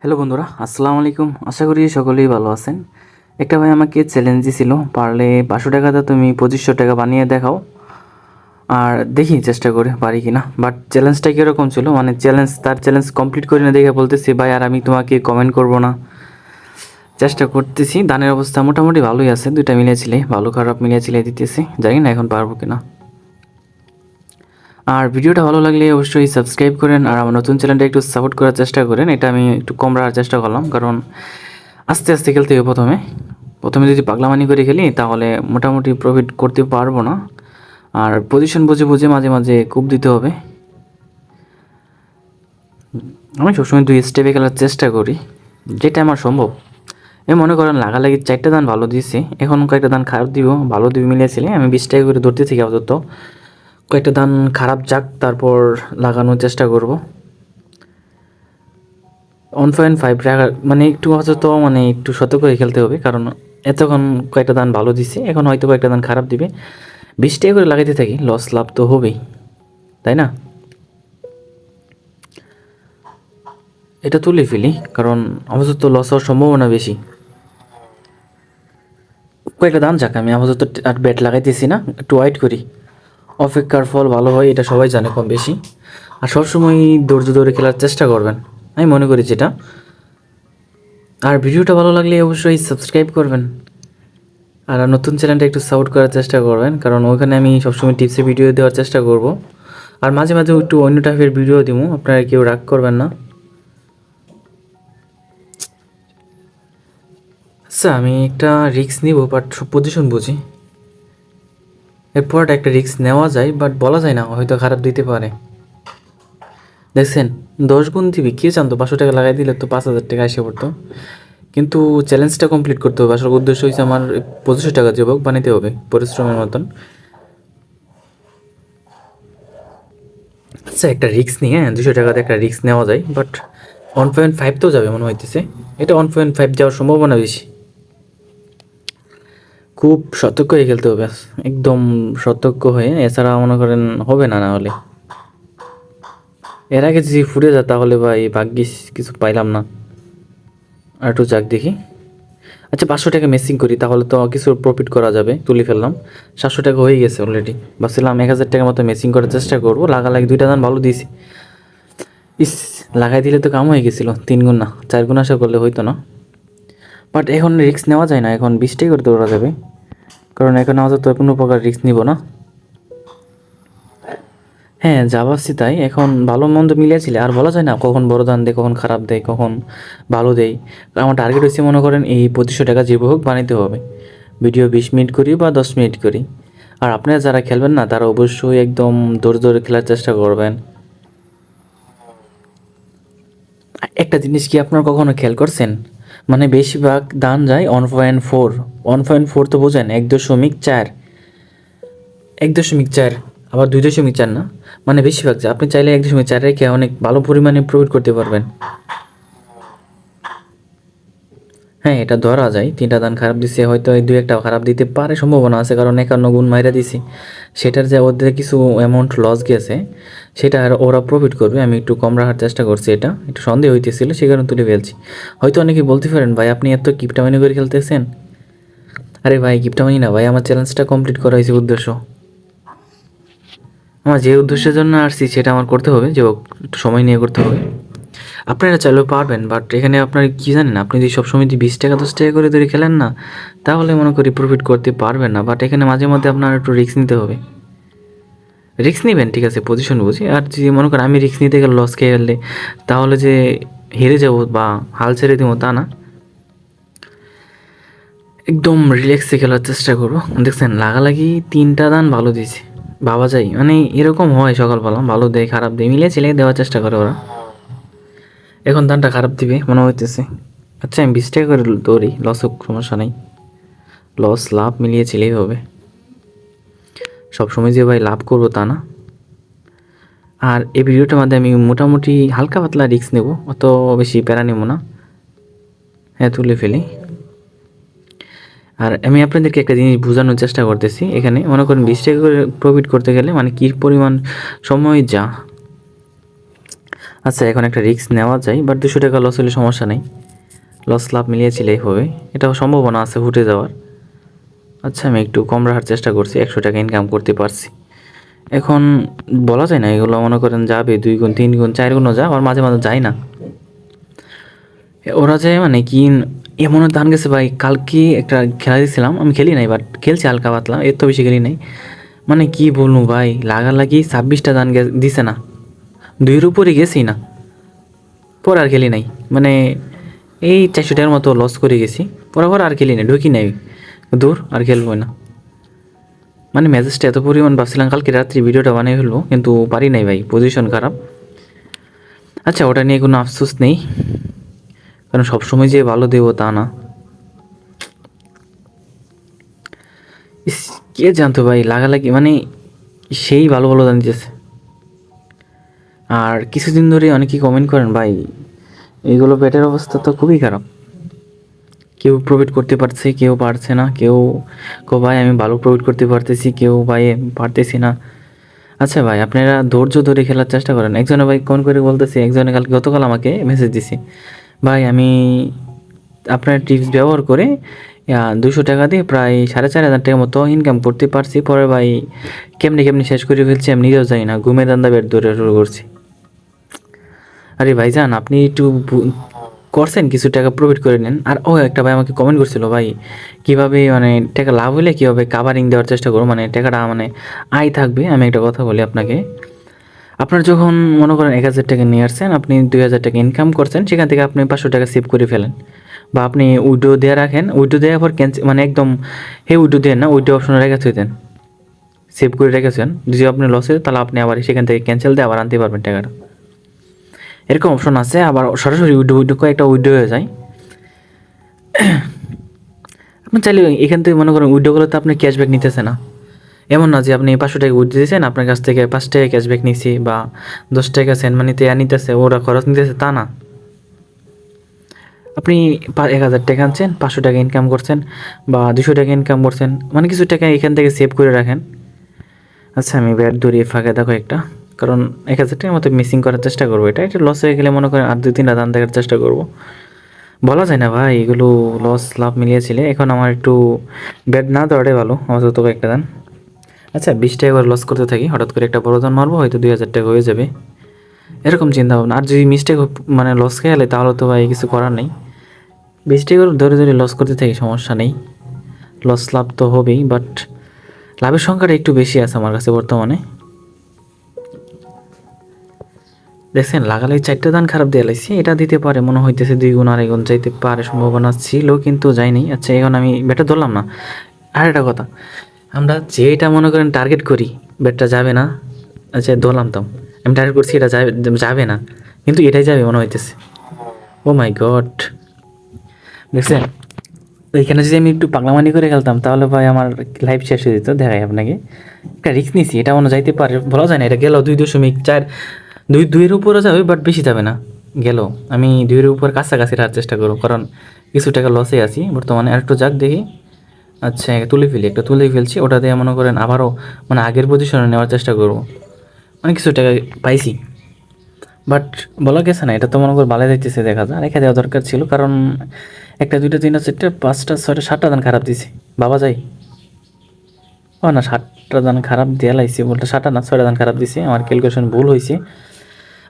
Hello বন্ধুরা, আসসালামু আলাইকুম। আশা করি সকলেই ভালো আছেন। একটা ভাই আমাকে চ্যালেঞ্জ দিছিল, পারলে 500 টাকাতে তুমি 2500 টাকা বানিয়ে দেখাও। আর দেখি চেষ্টা করে পারি কিনা। বাট চ্যালেঞ্জটা কীরকম ছিল, মানে তার চ্যালেঞ্জ কমপ্লিট করি না দেখে বলতেছি ভাই আর আমি তোমাকে কমেন্ট করব না। চেষ্টা করতেছি। দানের অবস্থা মোটামুটি ভালোই আছে, দুইটা মিলিয়েছিলে ভালো খারাপ মিলিয়েছিলে দিতেছি, জানি না এখন পারবো কিনা। আর ভিডিওটা ভালো লাগলে অবশ্যই সাবস্ক্রাইব করেন আর আমার নতুন চ্যানেলটা একটু সাপোর্ট করার চেষ্টা করেন। এটা আমি একটু কম রাখার চেষ্টা করলাম, কারণ আস্তে আস্তে খেলতে হবে। প্রথমে যদি পাগলামানি করে খেলি তাহলে মোটামুটি প্রফিট করতে পারবো না। আর পজিশন বুঝে বুঝে মাঝে মাঝে কূপ দিতে হবে। আমি সবসময় 2 স্টেপে খেলার চেষ্টা করি, যেটা আমার সম্ভব। মনে করেন লাগালাগি 4টা দান ভালো দিয়েছি, এখন কয়েকটা দান খারাপ দিব, ভালো দিব মিলিয়েছিলে। আমি 20 টাকা করে ধরতে থাকি আপাতত। কয়েকটা দান খারাপ যাক, তারপর লাগানোর চেষ্টা করব। 1.5 টাকা মানে একটু আপাতত মানে একটু সতর্ক করে খেলতে হবে, কারণ এতক্ষণ কয়েকটা দান ভালো দিচ্ছে, এখন হয়তো কয়েকটা দান খারাপ দিবে। 20 টাকা করে লাগাইতে থাকি, লস লাভ তো হবেই, তাই না? এটা তুলে ফেলি, কারণ আপাতত লস হওয়ার সম্ভাবনা বেশি। কয়েকটা দান যাক, আমি আপাতত আর ব্যাট লাগাইতেছি না, একটু ওয়েট করি। অপেক্ষার ফল ভালো হয়, এটা সবাই জানে কম বেশি। আর সবসময় ধৈর্য ধরে খেলার চেষ্টা করবেন, আমি মনে করি যেটা। আর ভিডিওটা ভালো লাগলে অবশ্যই সাবস্ক্রাইব করবেন আর নতুন চ্যানেলটা একটু সাপোর্ট করার চেষ্টা করবেন, কারণ ওইখানে আমি সবসময় টিপসে ভিডিও দেওয়ার চেষ্টা করব। আর মাঝে মাঝে একটু অন্য টাইপের ভিডিও দিব, আপনারা কেউ রাগ করবেন না। আচ্ছা, আমি একটা রিস্ক নিব, বাট পজিশন বুঝি। এরপর একটা রিস্ক নেওয়া যায়, বাট বলা যায় না, হয়তো খারাপ দিতে পারে। দেখছেন, 10 গুণ দিবি, কে জানতো 500 টাকা লাগাই দিলে তো 5000 টাকা এসে পড়তো। কিন্তু চ্যালেঞ্জটা কমপ্লিট করতে হবে। আসল উদ্দেশ্য হচ্ছে আমার 2500 টাকা যুবক বানাতে হবে পরিশ্রমের মতন। আচ্ছা, একটা রিস্ক নিয়ে 200 টাকাতে একটা রিস্ক নেওয়া যায়, বাট 1.5 তো যাবে মনে হইতেছে। এটা 1.5 যাওয়ার সম্ভাবনা বেশি। খুব সতর্ক হয়ে খেলতে হবে, একদম সতর্ক হয়ে, এছাড়া মনে করেন হবে না। না হলে এর আগে যদি ফুটে যায় তাহলে ভাই ভাগ্যিস কিছু পাইলাম না। আর একটু যাক দেখি। আচ্ছা, 500 টাকা মেসিং করি, তাহলে তো কিছু প্রফিট করা যাবে। তুলে ফেললাম, 700 টাকা হয়ে গেছে অলরেডি। ভাবছিলাম 1000 টাকার মতো মেসিং করার চেষ্টা করবো। লাগালাগি 2টা দান ভালো দিয়েছি। ইস, লাগাই দিলে তো কাম হয়ে গেছিলো। 3 গুণ না 4 গুণ আশা করলে হইতো না। বাট এখন রিস্ক নেওয়া যায় না, এখন 20 টাকা করে দৌড়া যাবে, কারণ এখন আমাদের তো কোনো প্রকার রিস্ক নিব না। হ্যাঁ, যা ভাবছি তাই। এখন ভালো মন্দ মিলিয়েছিলে, আর বলা যায় না কখন বড় দান দেয়, কখন খারাপ দেয়, কখন ভালো দেয়। আমার টার্গেট হচ্ছে মনে করেন এই 2500 টাকা যে হোক বানাইতে হবে। ভিডিও 20 মিনিট করি বা 10 মিনিট করি। আর আপনারা যারা খেলবেন না, তারা অবশ্যই একদম ধৈর্য ধরে খেলার চেষ্টা করবেন। একটা জিনিস কি আপনারা কখনো খেয়াল করছেন, মানে বেশিরভাগ দান যায় 1.4। 1.4 তো বোঝেন, 1.4, 1.4, আবার 2.4 না, মানে বেশিরভাগ যায়। আপনি চাইলে 1.4 রেখে অনেক ভালো পরিমাণে প্রফিট করতে পারবেন। হ্যাঁ, এটা ধরা যায়। 3টা দান খারাপ দিছে, হয়তো এই 2-1টা খারাপ দিতে পারে, সম্ভাবনা আছে, কারণ 51 গুণ মাইরা দিছি। সেটার যে ওদের কিছু অ্যামাউন্ট লস গেছে, সেটা আর ওরা প্রফিট করবে। আমি একটু কম রাখার চেষ্টা করছি, এটা একটু সন্দেহ হইতেছিল, সে কারণে তুলে ফেলছি। হয়তো অনেকে বলতে পারেন ভাই আপনি এত কিপটামানি করে খেলতেছেন। আরে ভাই, কিপটামানি না ভাই, আমার চ্যালেঞ্জটা কমপ্লিট করা হয়েছে উদ্দেশ্য। আমার যে উদ্দেশ্যের জন্য আসছি সেটা আমার করতে হবে, যে হোক একটু সময় নিয়ে করতে হবে। আপনারা চাইলেও পারবেন, বাট এখানে আপনারা কী জানেন, আপনি যদি সবসময় যদি 20 টাকা 10 টাকা করে ধরে খেলেন না, তাহলে মনে করি প্রফিট করতে পারবেন না। বাট এখানে মাঝে মধ্যে আপনার একটু রিস্ক নিতে হবে। রিস্ক নেবেন, ঠিক আছে, পজিশন বুঝি। আর যদি মনে করেন আমি রিস্ক নিতে গেলে লস খেয়ে ফেললে, তাহলে যে হেরে যাব বা হাল ছেড়ে দেবো তা না। একদম রিল্যাক্সে খেলার চেষ্টা করবো। দেখছেন, লাগালাগি 3টা দান ভালো দিয়েছে, ভাবা যায়। মানে এরকম হয়, সকালবেলা ভালো দেয় খারাপ দেয়, মিলিয়ে চিলিয়ে দেওয়ার চেষ্টা করে ওরা। এখন দানটা খারাপ দিবে মনে হইতেছে। আচ্ছা, আমি 20 টাকা করে দৌড়ি, লস হোক সমস্যা নেই। লস লাভ মিলিয়ে ছিলেই হবে। সবসময় যে ভাই লাভ করবো তা না। আর এই ভিডিওটার মধ্যে আমি মোটামুটি হালকা পাতলা রিস্ক নেব, অত বেশি প্যারা নেব না। হ্যাঁ, তুলে ফেলি। আর আমি আপনাদেরকে একটা জিনিস বোঝানোর চেষ্টা করতেছি। এখানে মনে করেন 20 টাকা করে প্রফিট করতে গেলে মানে কী পরিমাণ সময় যা। আচ্ছা, এখন একটা রিস্ক নেওয়া যায়, বাট 200 টাকা লস হলে সমস্যা নেই, লস লাভ মিলিয়েছিলেই হবে, এটাও সম্ভাবনা আছে ফুটে যাওয়ার। আচ্ছা, আমি একটু কম রাখার চেষ্টা করছি, 100 টাকা ইনকাম করতে পারছি। এখন বলা যায় না, এগুলো মনে করেন যাবে 2 গুণ 3 গুণ 4 গুণও যা, আবার মাঝে মাঝে যায় না। ওরা যায় মানে কি, এমনও ধান গেছে ভাই। কালকে একটা খেলা দিয়েছিলাম, আমি খেলি নাই, বাট খেলছি হালকা পাতলা, এর তো বেশি খেলি নাই। মানে কি বলবো ভাই, লাগালাগি 26টা ধান দিছে না, 2-এর উপরে গেছি না, পরে আর খেলি নাই। মানে এই 400 টাকার মতো লস করে গেছি, পরে আর খেলি নাই, ঢুকি নাই, দূর আর খেলবো না। মানে মেজাজটা এত পরিমাণ ভাবছিলাম কালকে রাত্রি ভিডিওটা বানিয়ে ফেলবো, কিন্তু পারি নাই ভাই, পজিশন খারাপ। আচ্ছা, ওটা নিয়ে কোনো আফসোস নেই, কারণ সবসময় যে ভালো দেবো তা না। ইস, কে জানতো ভাই, লাগালাগি মানে সেই ভালো ভালো দান দিতেছে। আর কিছুদিন ধরে অনেকেই কমেন্ট করেন ভাই, এইগুলো পেটের অবস্থা তো খুবই খারাপ, কেউ প্রফিট করতে পারছে, কেউ পারছে না, কেউ ভাই আমি ভালো প্রফিট করতে পারতেছি, কেউ ভাই পারতেছি না। আচ্ছা ভাই, আপনারা ধৈর্য ধরে খেলার চেষ্টা করেন। একজনে ভাই কমেন্ট করে বলতেছে, একজনে গতকাল আমাকে মেসেজ দিছে, ভাই আমি আপনার টিপস ব্যবহার করে 200 টাকা দিয়ে প্রায় 4,500 টাকার মতো ইনকাম করতে পারছি। পরে ভাই কেমনি কেমনি শেষ করে ফেলছি, আমি নিজেও জানি না, ঘুমের দান্দা বের ধরে শুরু করছি। আরে ভাইজান, আপনি একটু করছেন, কিছু টাকা প্রফিট করে নেন। আর একটা ভাই আমাকে কমেন্ট করছিল, ভাই কীভাবে মানে টাকা লাভ হলে কীভাবে কাভারিং দেওয়ার চেষ্টা করবো, মানে টাকাটা মানে আয় থাকবে। আমি একটা কথা বলি আপনাকে, আপনার যখন মনে করেন 1,000 টাকা নিয়ে আসছেন, আপনি 2,000 টাকা ইনকাম করছেন, সেখান থেকে আপনি 500 টাকা সেভ করে ফেলেন, বা আপনি উইডো দিয়ে রাখেন, উইডো দেওয়ার পর ক্যান্সেল মানে একদম উইডো দেন না, উইডো অপশনে রেখে দেন, সেভ করে রেখেছেন। যদি আপনি লসে, তাহলে আপনি আবার সেখান থেকে ক্যান্সেল দিয়ে আবার আনতে পারবেন টাকাটা, এরকম অপশন আছে। আবার সরাসরি উইডো কয়েকটা উইডো হয়ে যায়। আপনি চাইলে এখান থেকে মনে করেন উইডোগুলোতে আপনি ক্যাশব্যাক নিতেছে না, এমন না যে আপনি 500 টাকা উইডো দিয়েছেন, আপনার কাছ থেকে 5 টাকা ক্যাশব্যাক নিছি বা 10 টাকা সেন্ড মানিতে নিতেছে, ওরা খরচ নিতেছে, তা না। আপনি 1,000 টাকা আনছেন, 500 টাকা ইনকাম করছেন বা 200 টাকা ইনকাম করছেন, মানে কিছু টাকা এখান থেকে সেভ করে রাখেন। আচ্ছা, আমি ব্যাট ধরিয়ে ফাঁকে দেখো একটা, কারণ 1,000 টাকার মতো মিসিং করার চেষ্টা করবো। এটা লস হয়ে গেলে মনে করেন আর 2-3টা দান দেখার চেষ্টা করবো। বলা যায় না ভাই, এগুলো লস লাভ মিলিয়েছিলে। এখন আমার একটু ব্যাট না দেওয়াটাই ভালো, আমার তো একটা দান। আচ্ছা, 20 টাকা করে লস করতে থাকি, হঠাৎ করে একটা বড় দান মারবো, হয়তো 2,000 টাকা হয়ে যাবে, এরকম চিন্তা ভাবনা। আর যদি মিস্টেক মানে লস খেয়ে গেলে, তাহলে তো ভাই কিছু করার নেই। 20 টাকা করে ধরে ধরে লস করতে থাকি, সমস্যা নেই, লস লাভ তো হবেই, বাট লাভের সংখ্যাটা একটু বেশি আছে আমার কাছে বর্তমানে। দেখছেন, লাগালে 4টা দান খারাপ দিয়ে লাইছি, এটা দিতে পারে মনে হইতেছে 2 গুণ 2.5 গুণ যাইতে পারে, সম্ভাবনা ছিল, কিন্তু যায়নি। আচ্ছা, এখন আমি ব্যাটটা ধরলাম না। আর একটা কথা, আমরা যেটা মনে করেন টার্গেট করি, ব্যাটটা যাবে না। আচ্ছা, ধরলাম তো, আমি টার্গেট করছি এটা যাবে না, কিন্তু এটাই যাবে মনে হইতেছে। ও মাই গড, দেখছেন, এইখানে যদি আমি একটু পাগলামানি করে খেলতাম, তাহলে ভাই আমার লাইফ শেষ হয়ে যেত। দেখাই আপনাকে, একটা রিস্ক নিছি, এটা মনে যাইতে পারে, বলা যায় না। এটা গেল 2.4, 2-2-এর উপরে যাবে, বাট বেশি যাবে না। গেল, আমি 2-এর উপর কাছাকাছি রাখার চেষ্টা করবো, কারণ কিছু টাকা লসে আছি বর্তমানে। আর একটু যাক দেখি। আচ্ছা, একটা তুলে ফেলছি, ওটা দিয়ে মনে করেন আবারও মানে আগের পজিশনে নেওয়ার চেষ্টা করবো, মানে কিছু টাকা পাইছি। বাট বলা গেছে না, এটা তো মনে করেন ভালো যাইতেছে, দেখা যায় রেখে দেওয়া দরকার ছিল, কারণ 1, 2, 3, 4, 5টা 6টা 7টা দান খারাপ দিছি, বাবা যাই। ও না, 7টা দান খারাপ দিয়ে লাইছি, বলতে 7টা না 6টা দান খারাপ দিছি, আমার ক্যালকুলেশন ভুল হয়েছে।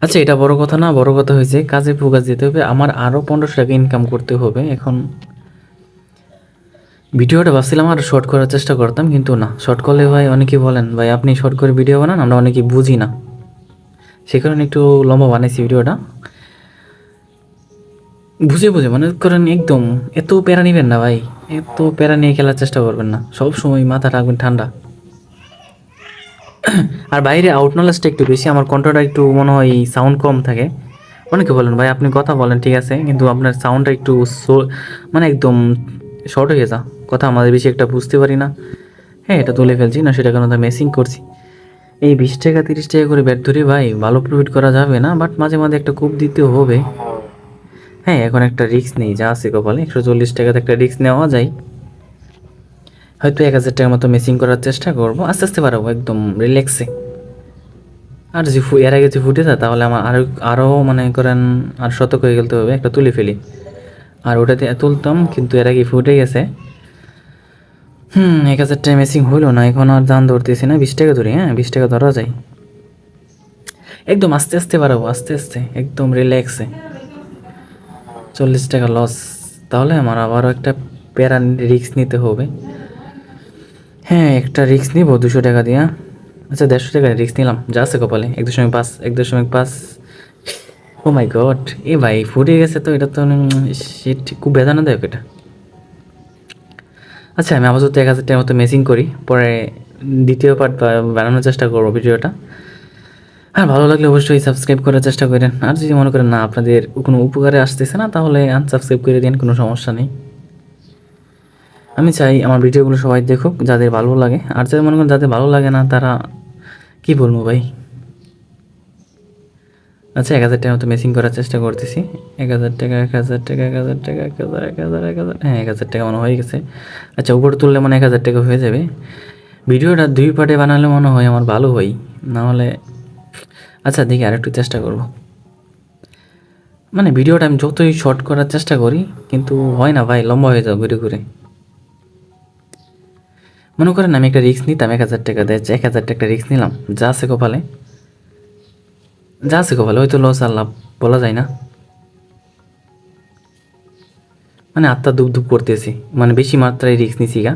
আচ্ছা, এটা বড় কথা না, বড় কথা হয়েছে কাজে ফোকাস দিতে হবে, আমার আরও 1500 টাকা ইনকাম করতে হবে। এখন ভিডিওটা ভাবছিলাম আর শর্ট করার চেষ্টা করতাম, কিন্তু না, শর্ট করলে ভাই অনেকে বলেন, ভাই আপনি শর্ট করে ভিডিও বানান, আমরা অনেকে বুঝি না, সে কারণে একটু লম্বা বানাইছি ভিডিওটা। বুঝে বুঝে মনে করেন, একদম এত প্যারা নিবেন না ভাই, এত প্যারা নিয়ে খেলার চেষ্টা করবেন না, সব সময় মাথা রাখবেন ঠান্ডা। আর বাইরে আউট নলেজটা একটু বেশি, আমার কণ্ঠটা একটু মনে হয় সাউন্ড কম থাকে। অনেকে বলেন, ভাই আপনি কথা বলেন ঠিক আছে, কিন্তু আপনার সাউন্ডটা একটু মানে একদম শর্ট হয়ে যা, কথা আমাদের বেশি একটা বুঝতে পারি না। হ্যাঁ, এটা তুলে ফেলছি না, সেটা কারণে মেসিং করছি। এই 20 টাকা 30 টাকা করে ব্যাট ধরে ভাই ভালো প্রফিট করা যাবে না, বাট মাঝে মাঝে একটা কূপ দিতেও হবে। হ্যাঁ, এখন একটা রিস্ক নেই, যা আছে কপালে, 140 টাকাতে একটা রিস্ক নেওয়া যায়। হয়তো 1,000 টাকার মতো মেসিং করার চেষ্টা করবো, আস্তে আস্তে পারবো, একদম রিল্যাক্সে। আর যদি এর আগে যদি ফুটে যায় তাহলে আমার আরও মনে করেন আর সতর্ক হয়ে গেলতে হবে, একটা তুলে ফেলি। আর ওটাতে তুলতাম কিন্তু এর আগে ফুটে গেছে। 1000 টাকা মেসিং হইলো না, এখন আর দাম ধরতেছি না, 20 টাকা ধরি। হ্যাঁ 20 টাকা ধরা যায়, একদম আস্তে আস্তে বাড়াবো, আস্তে আস্তে একদম রিল্যাক্সে। 40 টাকা লস, তাহলে আমার আবারও একটা প্যারা রিস্ক নিতে হবে। হ্যাঁ একটা রিস্ক নিব 200 টাকা দিয়া। আচ্ছা 150 টাকা রিস্ক নিলাম, যা আছে কপালে। 1.5, 1.5। ও মাই গড, এ ভাই ফুটে গেছে তো, এটা তো শিট, খুব বেদনাদায়ক এটা। আচ্ছা আমি আপাতত 1000 টাকার মতো মেসিং করি, পরে দ্বিতীয় পার্ট বানানোর চেষ্টা করবো ভিডিওটা। আর ভালো লাগলে অবশ্যই সাবস্ক্রাইব করার চেষ্টা করেন। আর যদি মনে করেন না আপনাদের কোনো উপকারে আসতেছে না, তাহলে আনসাবস্ক্রাইব করে দিন, কোনো সমস্যা নেই। আমি চাই আমার ভিডিওগুলো সবাই দেখুক, যাদের ভালো লাগে। আর যাদের মনে করেন যাদের ভালো লাগে না, তারা কি বলবো ভাই। আচ্ছা 1000 টাকার মতো মেসিং করার চেষ্টা করতেছি। 1000 টাকা, 1000 টাকা, 1000 টাকা, 1000, 1000, 1000। হ্যাঁ 1000 টাকা মনে হয়ে গেছে। আচ্ছা উপরে তুললে মানে 1000 টাকা হয়ে যাবে। ভিডিওটা 2 পার্টে বানালে মনে হয় আমার ভালো হয়, নাহলে আচ্ছা দেখি আরেকটু চেষ্টা করব। মানে ভিডিওটা আমি যতই শর্ট করার চেষ্টা করি, কিন্তু হয় না ভাই, লম্বা হয়ে যাও ঘুরে ঘুরে। মনে করেন আমি একটা রিস্ক নিতাম, 1000 টাকা দেয়, 1000 টাকা রিস্ক নিলাম, যা আছে কপালে, যা আছে কপালে, হয়তো লস আর লাভ বলা যায় না। মানে আত্মা ধুপ ধুপ করতেছি, মানে বেশি মাত্রায় রিস্ক নিছি গা।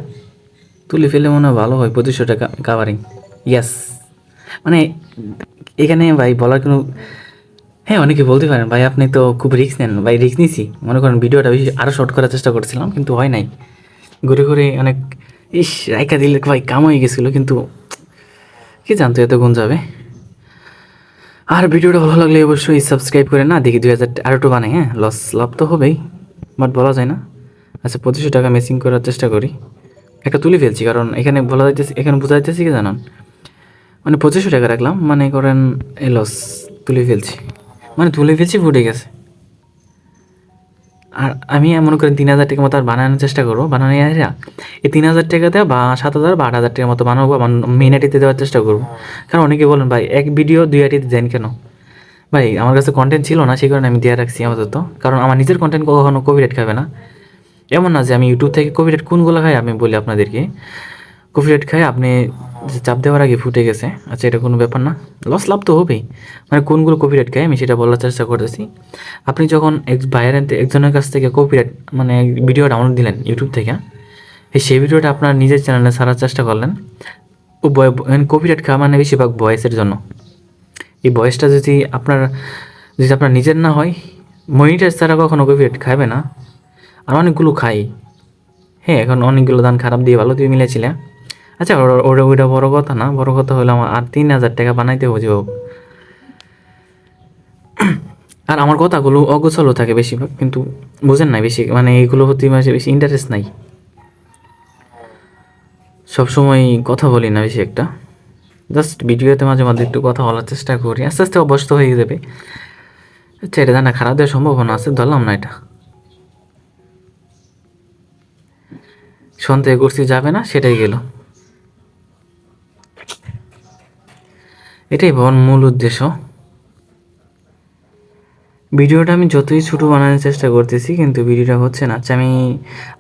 তুলে ফেলে মনে হয় ভালো হয়, 2500 টাকা কাভারিং। ইয়াস, মানে এখানে ভাই বলার কোনো, হ্যাঁ অনেকে বলতে পারেন ভাই আপনি তো খুব রিস্ক নেন। ভাই রিস্ক নিছি, মনে করেন ভিডিওটা বেশি আরও শর্ট করার চেষ্টা করছিলাম, কিন্তু হয় নাই। ঘুরে ঘুরে অনেক, ইস রাইকা দিলে ভাই কাম হয়ে গেছিলো, কিন্তু কি জানতো এত গুণ যাবে। আর ভিডিওটা ভালো লাগলে অবশ্যই সাবস্ক্রাইব করে না, দেখি 2000 আর একটু বানাই। হ্যাঁ লস লাভ তো হবেই, বাট বলা যায় না। আচ্ছা 2500 টাকা মেসিং করার চেষ্টা করি। একটা তুলে ফেলছি, কারণ এখানে বলা যাইতেছে, এখানে বোঝা যাইতেছে কি জানান, মানে 2500 টাকা রাখলাম, মানে করেন এই লস, তুলে ফেলছি, মানে তুলে ফেলছি ফুটে গেছে। আর আমি মনে করেন 3000 টাকার মতো আর বানানোর চেষ্টা করবো, বানানো এই 3000 টাকাতে বা 7000 বা 8000 টাকার মতো বানাবো, আমার মেন আইটিতে দেওয়ার চেষ্টা করবো। কারণ অনেকে বলেন ভাই এক ভিডিও 2 আইটিতে দেন কেন। ভাই আমার কাছে কন্টেন্ট ছিল না, সেই কারণে আমি দিয়ে রাখছি আপাতত। কারণ আমার নিজের কন্টেন্ট কখনো কপিরাইট খাবে না। এমন না যে আমি ইউটিউব থেকে কপিরাইট কোনগুলো খাই আমি বলি আপনাদেরকে, কপিরাইট খাই আপনি চাপ দেওয়ার আগে ফুটে গেছে, আচ্ছা এটা কোনো ব্যাপার না, লস লাভ তো হবেই। মানে কোনগুলো কপিরাইট খাই আমি সেটা বলার চেষ্টা করতেছি। আপনি যখন একজনের কাছ থেকে কপিরাইট মানে ভিডিও ডাউনলোড দিলেন ইউটিউব থেকে, সেই ভিডিওটা আপনার নিজের চ্যানেলে ছাড়ার চেষ্টা করলেন, ও কপিরাইট খাওয়া মানে বেশিরভাগ ভয়েসের জন্য। এই ভয়েসটা যদি আপনার নিজের না হয়, মনিটার ছাড়া কখনো কপিরাইট খাবে না। আর অনেকগুলো খাই, হ্যাঁ এখন অনেকগুলো দান খারাপ দিয়ে ভালো দিয়ে মিলেছিলে। আচ্ছা ওটা বড় কথা না, বড় কথা হলো আমার আর 3000 টাকা বানাইতে হবে হোক। আর আমার কথাগুলো অগোছালো থাকে বেশিরভাগ, কিন্তু বুঝেন না বেশি, মানে এইগুলো প্রতি মাসে বেশি ইন্টারেস্ট নাই, সবসময় কথা বলি না বেশি একটা, জাস্ট ভিডিওতে মাঝে মাঝে একটু কথা বলার চেষ্টা করি, আস্তে আস্তে অভ্যস্ত হয়ে যাবে। আচ্ছা এটা জানা খারাপ দেওয়ার সম্ভাবনা আছে, ধরলাম না এটা, সন্দেহ করছি যাবে না, সেটাই গেল। এটাই মূল উদ্দেশ্য। ভিডিওটা আমি যতই ছোটো বানানোর চেষ্টা করতেছি, কিন্তু ভিডিওটা হচ্ছে না।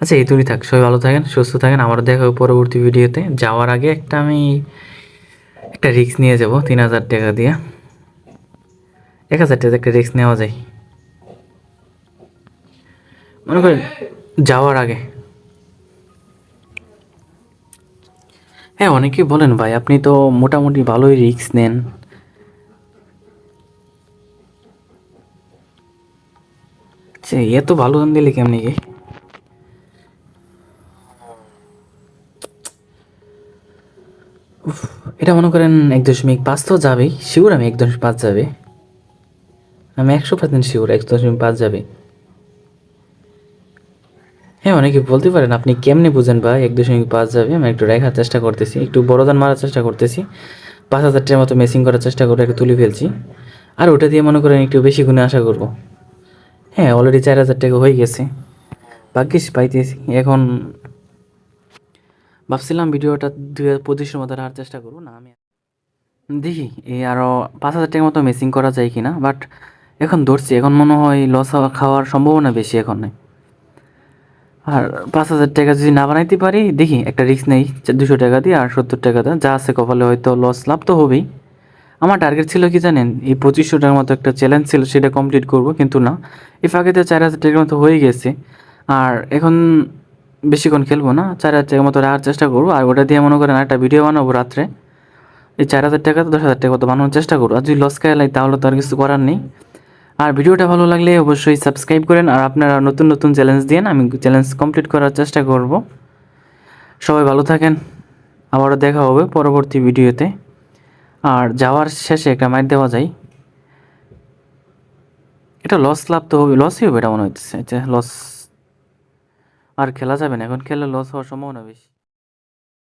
আচ্ছা এই তুলি থাক, সবাই ভালো থাকেন, সুস্থ থাকেন, আবার দেখা হবে পরবর্তী ভিডিওতে। যাওয়ার আগে আমি একটা রিস্ক নিয়ে যাব 3000 টাকা দিয়ে, 1000 টাকা একটা রিস্ক নেওয়া যায় মনে করেন যাওয়ার আগে। হ্যাঁ অনেকেই বলেন ভাই আপনি তো মোটামুটি ভালোই রিস্ক নেন। আচ্ছা এত ভালো দাম দিলে কেমনি কি, এটা মনে করেন 1.5 তো যাবেই শিওর, আমি 1.5 যাবে, আমি 100% শিওর 1.5 যাবে। হ্যাঁ অনেকে বলতে পারেন আপনি কেমনে বুঝেন ভাই 1.5 যাবে, আমি একটু রেখার চেষ্টা করতেছি, একটু বড় দান মারার চেষ্টা করতেছি, 5000 টাকার মতো মেসিং করার চেষ্টা করে একটু তুলে ফেলছি। আর ওটা দিয়ে মনে করেন একটু বেশি গুণে আশা করব। হ্যাঁ অলরেডি 4000 টাকা হয়ে গেছে, ভাগ্যিস পাইতেছি। এখন ভাবছিলাম ভিডিওটা 2500 মতো রাখার চেষ্টা করবো না আমি। দেখি এই আরও 5,000 টাকার মতো মেসিং করা যায় কি না, বাট এখন ধরছি, এখন মনে হয় লস খাওয়ার সম্ভাবনা বেশি এখন। আর 5,000 টাকা যদি না বানাইতে পারি, দেখি একটা রিস্ক নেই, 200 টাকা দিয়ে আর 70 টাকা দেয়, যা আছে কপালে, হয়তো লস লাভ তো হবেই। আমার টার্গেট ছিল কি জানেন, এই 2500 টাকার মতো একটা চ্যালেঞ্জ ছিল, সেটা কমপ্লিট করব, কিন্তু না, এই ফাঁকেতে 4,000 টাকার মতো হয়ে গেছে। আর এখন বেশিক্ষণ খেলবো না, 4,000 টাকার মতো রাখার চেষ্টা করবো, আর ওটা দিয়ে মনে করেন একটা ভিডিও বানাবো রাত্রে। এই 4,000 টাকা তো 10,000 টাকা মতো বানানোর চেষ্টা করবো, আর যদি লস খাই লাই তাহলে তো আর কিছু করার নেই। আর ভিডিওটা ভালো লাগলে অবশ্যই সাবস্ক্রাইব করেন, আর আপনারা নতুন নতুন চ্যালেঞ্জ দিন, আমি চ্যালেঞ্জ কমপ্লিট করার চেষ্টা করব। সবাই ভালো থাকেন, আবারও দেখা হবে পরবর্তী ভিডিওতে। আর যাওয়ার শেষে একটা মাইর দেওয়া যায়, এটা লস লাভ তো হবে, লসই হবে এটা মনে হচ্ছে, আচ্ছা লস, আর খেলা যাবে না এখন, খেলে লস হওয়ার সম্ভাবনা বেশি।